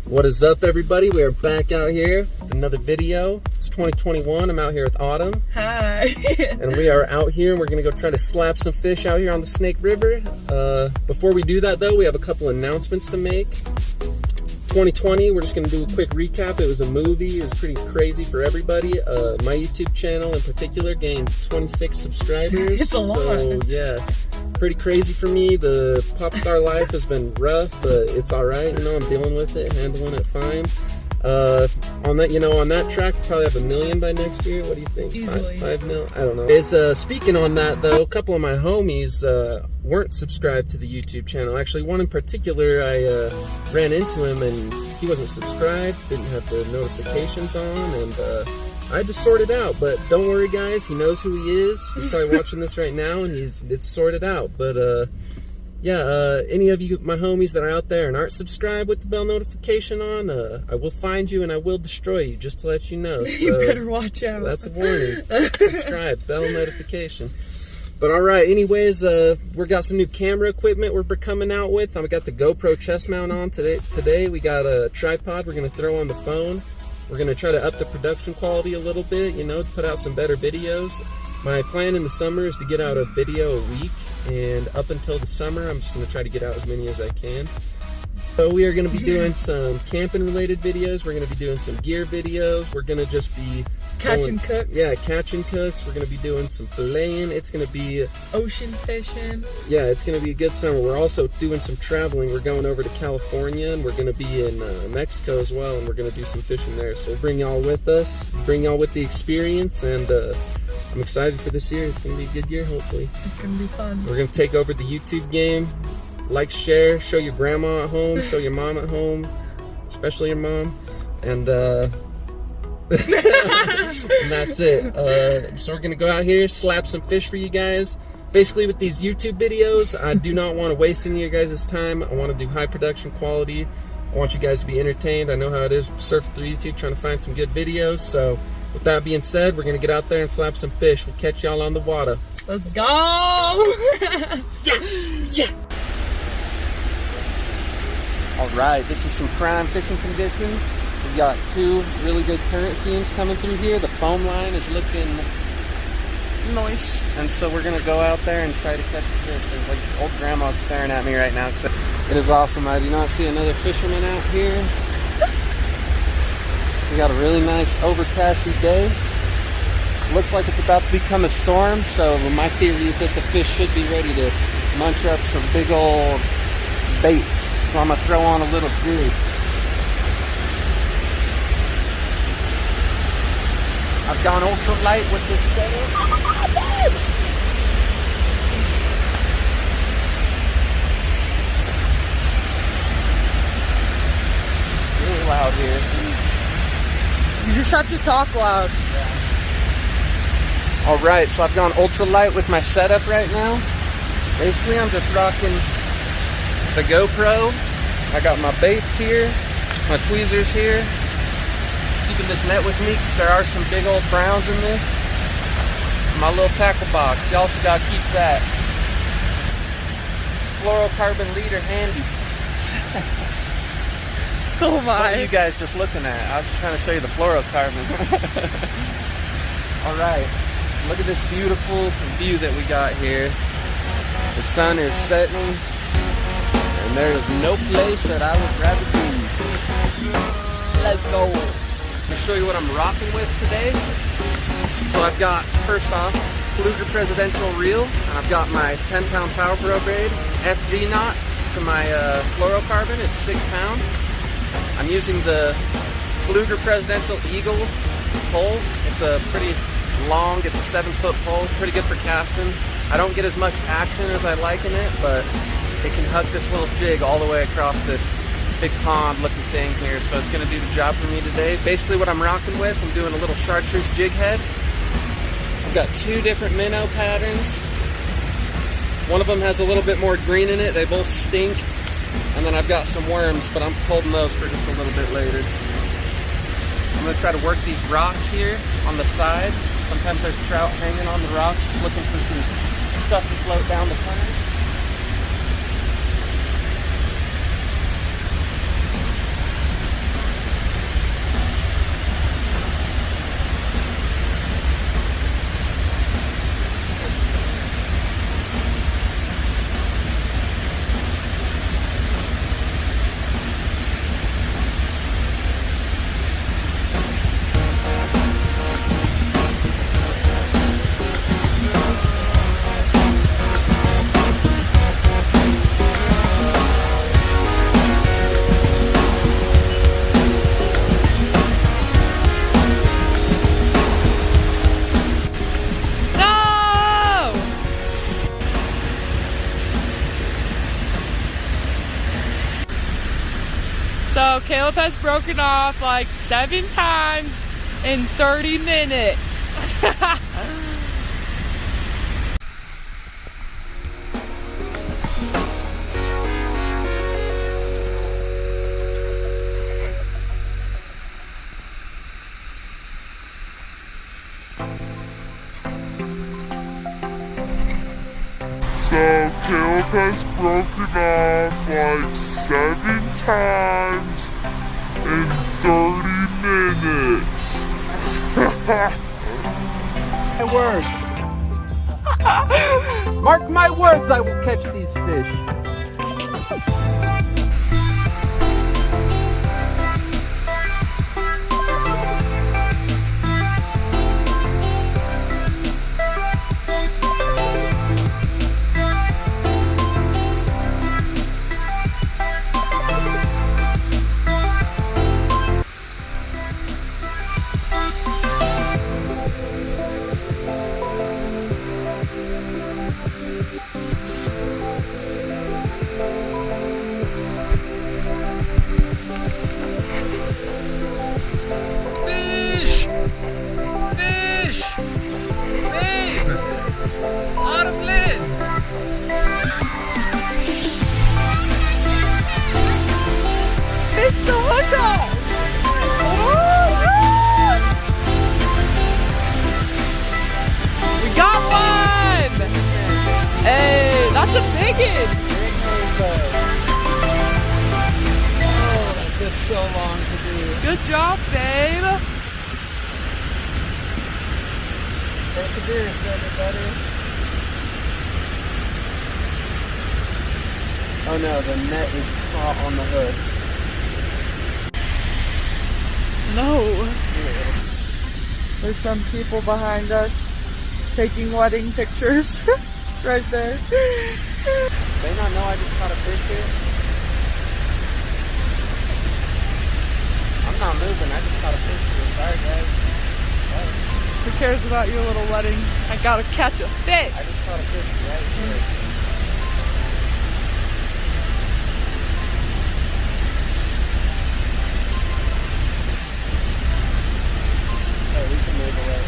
What is up, everybody? We are back out here with another video. It's 2021. I'm out here with Autumn. Hi. And we are out here and we're going to go try to slap some fish out here on the Snake River. Before we do that, though, we have a couple announcements to make. 2020, we're just going to do a quick recap. It was a movie. It was pretty crazy for everybody. My YouTube channel in particular gained 26 subscribers. It's a lot. So, yeah. Pretty crazy for me. The pop star life has been rough, but it's all right. You know, I'm dealing with it, handling it fine. On that track, we'll probably have 1 million by next year. What do you think? Easily. 5 mil? I don't know. Speaking on that though, a couple of my homies weren't subscribed to the YouTube channel. Actually, one in particular, I ran into him and he wasn't subscribed, didn't have the notifications on, and I had to sort it out. But don't worry, guys, he knows who he is. He's probably watching this right now, and it's sorted out. But any of you, my homies that are out there and aren't subscribed with the bell notification on, I will find you and I will destroy you, just to let you know. So, you better watch out. That's a warning. Subscribe, bell notification. But all right, anyways, we got some new camera equipment we're coming out with. I got the GoPro chest mount on today. We got a tripod we're going to throw on the phone. We're going to try to up the production quality a little bit, you know, put out some better videos. My plan in the summer is to get out a video a week, and up until the summer, I'm just going to try to get out as many as I can. So we are going to be doing some camping related videos. We're going to be doing some gear videos. We're going to just be catching cooks. Yeah, catching cooks. We're going to be doing some filleting. It's going to be ocean fishing. Yeah, it's going to be a good summer. We're also doing some traveling. We're going over to California, and we're going to be in Mexico as well, and we're going to do some fishing there. So we'll bring y'all with us, bring y'all with the experience, and I'm excited for this year. It's going to be a good year, hopefully. It's going to be fun. We're going to take over the YouTube game. Like, share, show your grandma at home, show your mom at home, especially your mom, and and that's it. So we're going to go out here, slap some fish for you guys. Basically, with these YouTube videos, I do not want to waste any of your guys' time. I want to do high production quality. I want you guys to be entertained. I know how it is surfing through YouTube trying to find some good videos. So with that being said, we're going to get out there and slap some fish. We'll catch y'all on the water. Let's go! Yeah! Alright, this is some prime fishing conditions. We've got two really good current seams coming through here. The foam line is looking nice. And so we're going to go out there and try to catch a fish. There's like old grandma's staring at me right now. It is awesome. I do not see another fisherman out here. We got a really nice overcasty day. Looks like it's about to become a storm, so my theory is that the fish should be ready to munch up some big old baits. So I'm going to throw on a little jig. I've gone ultra light with this setup. Really loud here. You just have to talk loud. Yeah. Alright, so I've gone ultra light with my setup right now. Basically, I'm just rocking the GoPro. I got my baits here, my tweezers here. Keeping this net with me because there are some big old browns in this. My little tackle box. You also got to keep that fluorocarbon leader handy. Oh my. What are you guys just looking at? I was just trying to show you the fluorocarbon. Alright, look at this beautiful view that we got here. The sun is setting, and there is no place that I would rather be. Let's go. To show you what I'm rocking with today. So I've got, first off, Fluger Presidential Reel, and I've got my 10-pound Power Pro grade FG knot to my fluorocarbon. It's 6 pound. I'm using the Fluger Presidential Eagle pole. It's a pretty long, it's a 7-foot pole, pretty good for casting. I don't get as much action as I like in it, but it can hug this little jig all the way across this big pond looking thing here, so it's going to do the job for me today. Basically what I'm rocking with, I'm doing a little chartreuse jig head. I've got two different minnow patterns. One of them has a little bit more green in it, they both stink. And then I've got some worms, but I'm holding those for just a little bit later. I'm going to try to work these rocks here on the side. Sometimes there's trout hanging on the rocks, just looking for some stuff to float down the pond. So Caleb has broken off like 7 times in 30 minutes. So Caleb has broken off like 7 times in 30 minutes. My words. Mark my words, I will catch these fish. That's a biggin! Oh, that took so long to do. Good job, babe. Perseverance, everybody. Oh no, the net is caught on the hook. No. There's some people behind us taking wedding pictures. Right there. They not know I just caught a fish here? I'm not moving, I just caught a fish here. Sorry guys. Sorry. Who cares about your little wedding? I gotta catch a fish. I just caught a fish right here. Hey, we can move away.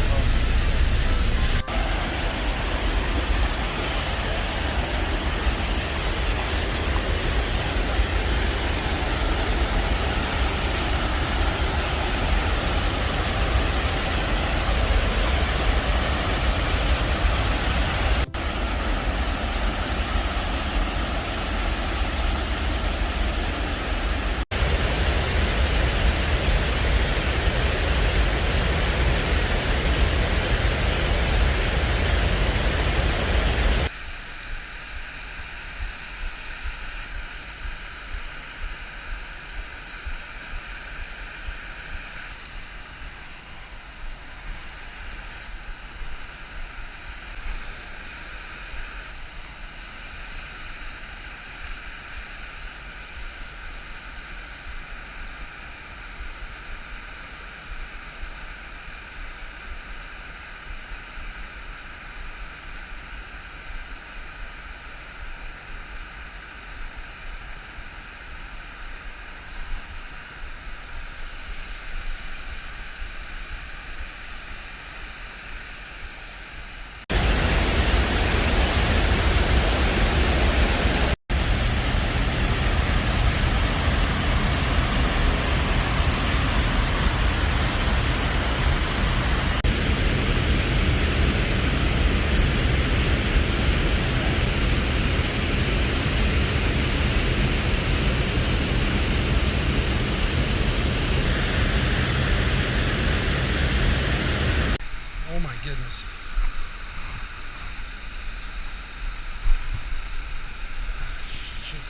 Oh my goodness. Shit.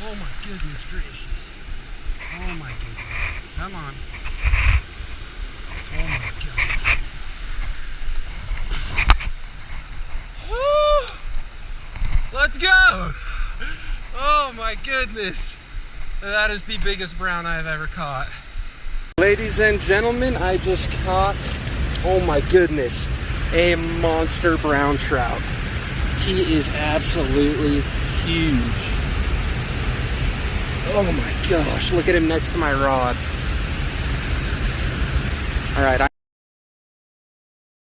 Oh my goodness gracious. Oh my goodness. Come on. Oh my God. Let's go. go! Oh my goodness. That is the biggest brown I've ever caught. Ladies and gentlemen, I just caught, oh my goodness, a monster brown trout. He is absolutely huge. Oh my gosh, look at him next to my rod. All right,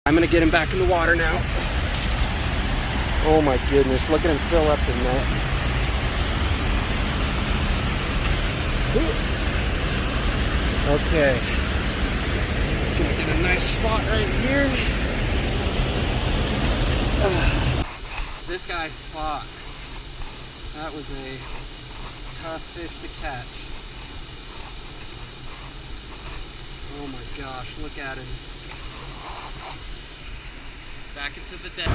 I'm gonna get him back in the water now. Oh my goodness, look at him fill up the net. Okay, gonna get a nice spot right here. This guy fought. That was a tough fish to catch. Oh my gosh, look at him. Back into the deck.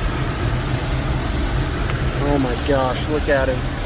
Oh my gosh, look at him.